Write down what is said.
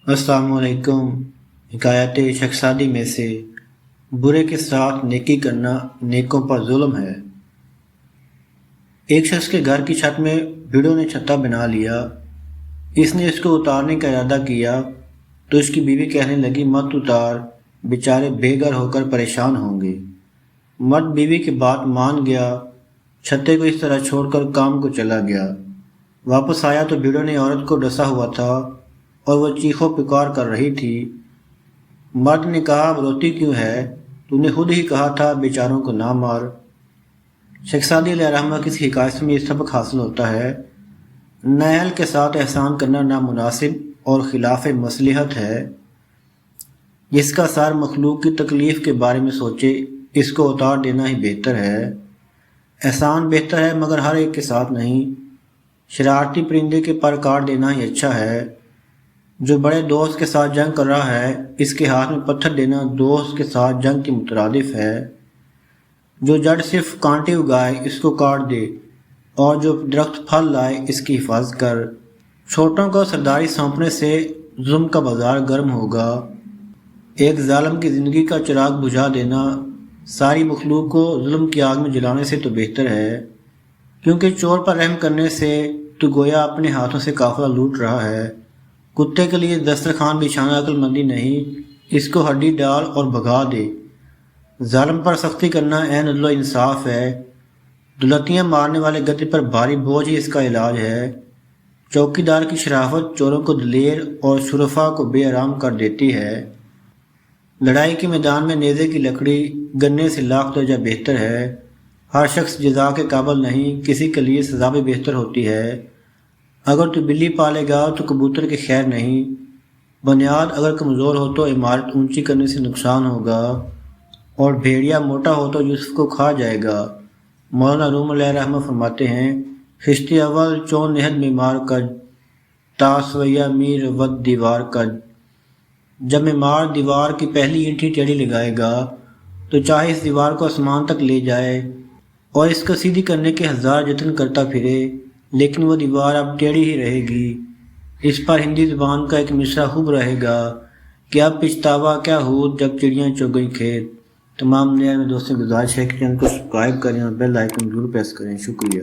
السلام علیکم۔ حکایت شخصادی میں سے برے کے ساتھ نیکی کرنا نیکوں پر ظلم ہے۔ ایک شخص کے گھر کی چھت میں بھیڑوں نے چھتا بنا لیا۔ اس نے اس کو اتارنے کا ارادہ کیا تو اس کی بیوی کہنے لگی مت اتار، بیچارے بے گھر ہو کر پریشان ہوں گے۔ مرد بیوی کی بات مان گیا، چھتے کو اس طرح چھوڑ کر کام کو چلا گیا۔ واپس آیا تو بھیڑوں نے عورت کو ڈسا ہوا تھا اور وہ چیخو پکار کر رہی تھی۔ مرد نے کہا روتی کیوں ہے؟ تو نے خود ہی کہا تھا بیچاروں کو نہ مار۔ شخصادی علیہ رحمہ کی اس حکایت سے یہ سبق حاصل ہوتا ہے، نااہل کے ساتھ احسان کرنا نامناسب اور خلاف مصلحت ہے۔ جس کا سر مخلوق کی تکلیف کے بارے میں سوچے اس کو اتار دینا ہی بہتر ہے۔ احسان بہتر ہے مگر ہر ایک کے ساتھ نہیں۔ شرارتی پرندے کے پر کاٹ دینا ہی اچھا ہے۔ جو بڑے دوست کے ساتھ جنگ کر رہا ہے اس کے ہاتھ میں پتھر دینا دوست کے ساتھ جنگ کے مترادف ہے۔ جو جڑ صرف کانٹے اگائے اس کو کاٹ دے اور جو درخت پھل لائے اس کی حفاظت کر۔ چھوٹوں کو سرداری سونپنے سے ظلم کا بازار گرم ہوگا۔ ایک ظالم کی زندگی کا چراغ بجھا دینا ساری مخلوق کو ظلم کی آگ میں جلانے سے تو بہتر ہے، کیونکہ چور پر رحم کرنے سے تو گویا اپنے ہاتھوں سے قافلہ لوٹ رہا ہے۔ کتے کے لیے دسترخوان بچھانا عقل مندی نہیں، اس کو ہڈی ڈال اور بھگا دے۔ ظالم پر سختی کرنا عین عدل و انصاف ہے۔ دلتیاں مارنے والے گدے پر بھاری بوجھ ہی اس کا علاج ہے۔ چوکی دار کی شرافت چوروں کو دلیر اور شرفا کو بے آرام کر دیتی ہے۔ لڑائی کے میدان میں نیزے کی لکڑی گنے سے لاکھ درجہ بہتر ہے۔ ہر شخص جزا کے قابل نہیں، کسی کے لیے سزا بھی بہتر ہوتی ہے۔ اگر تو بلی پالے گا تو کبوتر کی خیر نہیں۔ بنیاد اگر کمزور ہو تو عمارت اونچی کرنے سے نقصان ہوگا، اور بھیڑیا موٹا ہو تو یوسف کو کھا جائے گا۔ مولانا روم علیہ رحمہ فرماتے ہیں خشتی اول چون نہد معمار کج، تاسویہ میر ود دیوار کج۔ جب معمار دیوار کی پہلی اینٹھی ٹیڑھی لگائے گا تو چاہے اس دیوار کو آسمان تک لے جائے اور اس کو سیدھی کرنے کے ہزار جتن کرتا پھرے، لیکن وہ دیوار اب ٹیڑھی ہی رہے گی۔ اس پر ہندی زبان کا ایک مصرع خوب رہے گا کہ اب پچھتاوا کیا ہو جب چڑیاں چگ گئیں کھیت۔ تمام نئے دوستوں کی گزارش ہے کہ چینل کو سبسکرائب کریں اور بیل آئیکن ضرور پریس کریں۔ شکریہ۔